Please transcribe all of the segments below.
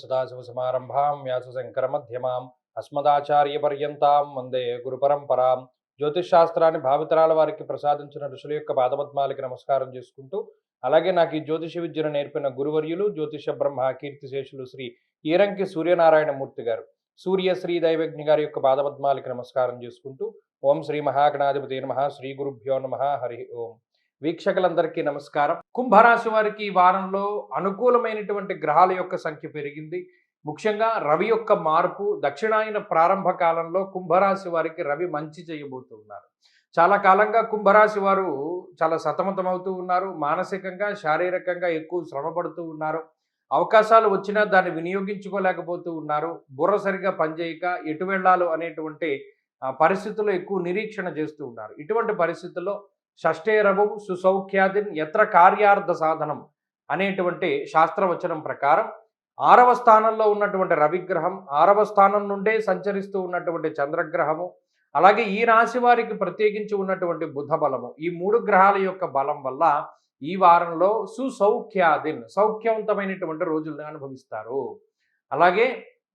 సదాశివసమారంభాం వ్యాసశంకరమధ్యమాం అస్మదాచార్యపర్యంతాం వందే గురుపరంపరాం. జ్యోతిష్ శాస్త్రాన్ని భావితరాల వారికి ప్రసాదించిన ఋషుల యొక్క పాదపద్మాలకి నమస్కారం చేసుకుంటూ, అలాగే నాకు ఈ జ్యోతిష విద్యను నేర్పిన గురువర్యులు జ్యోతిష బ్రహ్మ కీర్తిశేషులు శ్రీ ఈరంకి సూర్యనారాయణమూర్తి గారు, సూర్య శ్రీ దైవజ్ఞ గారి యొక్క పాదపద్మాలకి నమస్కారం చేసుకుంటూ, ఓం శ్రీ మహాగణాధిపతి నమః, శ్రీ గురుభ్యో నమః, హరి ఓం. వీక్షకులందరికీ నమస్కారం. కుంభరాశి వారికి ఈ వారంలో అనుకూలమైనటువంటి గ్రహాల యొక్క సంఖ్య పెరిగింది. ముఖ్యంగా రవి యొక్క మార్పు, దక్షిణాయన ప్రారంభ కాలంలో కుంభరాశి వారికి రవి మంచి చేయబోతున్నారు. చాలా కాలంగా కుంభరాశి వారు చాలా సతమతమవుతూ ఉన్నారు. మానసికంగా, శారీరకంగా ఎక్కువ శ్రమ పడుతూ ఉన్నారు. అవకాశాలు వచ్చినా దాన్ని వినియోగించుకోలేకపోతూ ఉన్నారు. బుర్ర సరిగా పనిచేయక ఎటు వెళ్ళాలో అనేటువంటి పరిస్థితుల్లో ఎక్కువ నిరీక్షణ చేస్తూ ఉన్నారు. ఇటువంటి పరిస్థితుల్లో షష్ఠేరవం సుసౌఖ్యాదిన్ యత్ర కార్యార్థ సాధనం అనేటువంటి శాస్త్రవచనం ప్రకారం 6వ స్థానంలో ఉన్నటువంటి రవిగ్రహం, 6వ స్థానం నుండే సంచరిస్తూ ఉన్నటువంటి చంద్రగ్రహము, అలాగే ఈ రాశి వారికి ప్రత్యేకించి ఉన్నటువంటి బుధ బలము, ఈ 3 గ్రహాల యొక్క బలం వల్ల ఈ వారంలో సుసౌఖ్యాదిన్ సౌఖ్యవంతమైనటువంటి రోజుల్ని అనుభవిస్తారు. అలాగే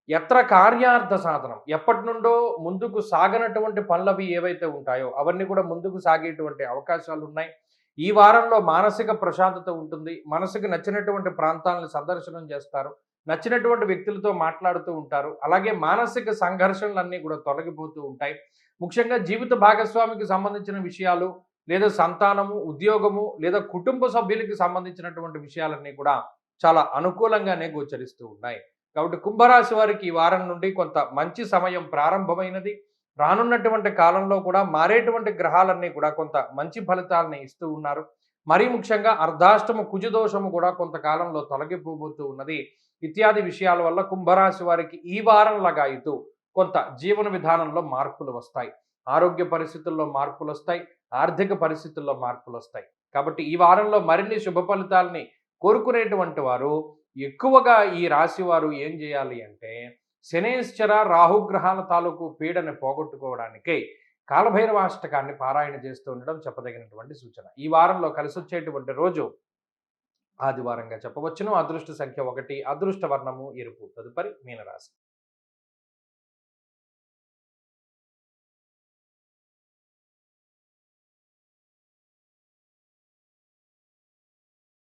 ఎత్ర కార్యార్థ సాధనం, ఎప్పటి నుండో ముందుకు సాగనటువంటి పనులవి ఏవైతే ఉంటాయో అవన్నీ కూడా ముందుకు సాగేటువంటి అవకాశాలు ఉన్నాయి. ఈ వారంలో మానసిక ప్రశాంతత ఉంటుంది. మనసుకు నచ్చినటువంటి ప్రాంతాలను సందర్శనం చేస్తారు. నచ్చినటువంటి వ్యక్తులతో మాట్లాడుతూ ఉంటారు. అలాగే మానసిక సంఘర్షణలన్నీ కూడా తొలగిపోతూ ఉంటాయి. ముఖ్యంగా జీవిత భాగస్వామికి సంబంధించిన విషయాలు, లేదా సంతానము, ఉద్యోగము, లేదా కుటుంబ సభ్యులకి సంబంధించినటువంటి విషయాలన్నీ కూడా చాలా అనుకూలంగానే గోచరిస్తూ ఉన్నాయి. కాబట్టి కుంభరాశి వారికి ఈ వారం నుండి కొంత మంచి సమయం ప్రారంభమైనది. రానున్నటువంటి కాలంలో కూడా మారేటువంటి గ్రహాలన్నీ కూడా కొంత మంచి ఫలితాలని ఇస్తూ ఉన్నారు. మరీ ముఖ్యంగా అర్ధాష్టమ కుజదోషము కూడా కొంతకాలంలో తొలగిపోబోతూ ఉన్నది. ఇత్యాది విషయాల వల్ల కుంభరాశి వారికి ఈ వారం లగాయితూ కొంత జీవన విధానంలో మార్పులు వస్తాయి. ఆరోగ్య పరిస్థితుల్లో మార్పులు వస్తాయి. ఆర్థిక పరిస్థితుల్లో మార్పులు వస్తాయి. కాబట్టి ఈ వారంలో మరిన్ని శుభ ఫలితాలని కోరుకునేటువంటి వారు ఎక్కువగా ఈ రాశి వారు ఏం చేయాలి అంటే, శనేశ్వర రాహుగ్రహాల తాలూకు పీడని పోగొట్టుకోవడానికి కాలభైరవాష్టకాన్ని పారాయణ చేస్తూ ఉండడం చెప్పదగినటువంటి సూచన. ఈ వారంలో కలిసి వచ్చేటువంటి రోజు ఆదివారంగా చెప్పవచ్చును. అదృష్ట సంఖ్య 1, అదృష్ట వర్ణము ఎరుపు. తదుపరి మీనరాశి.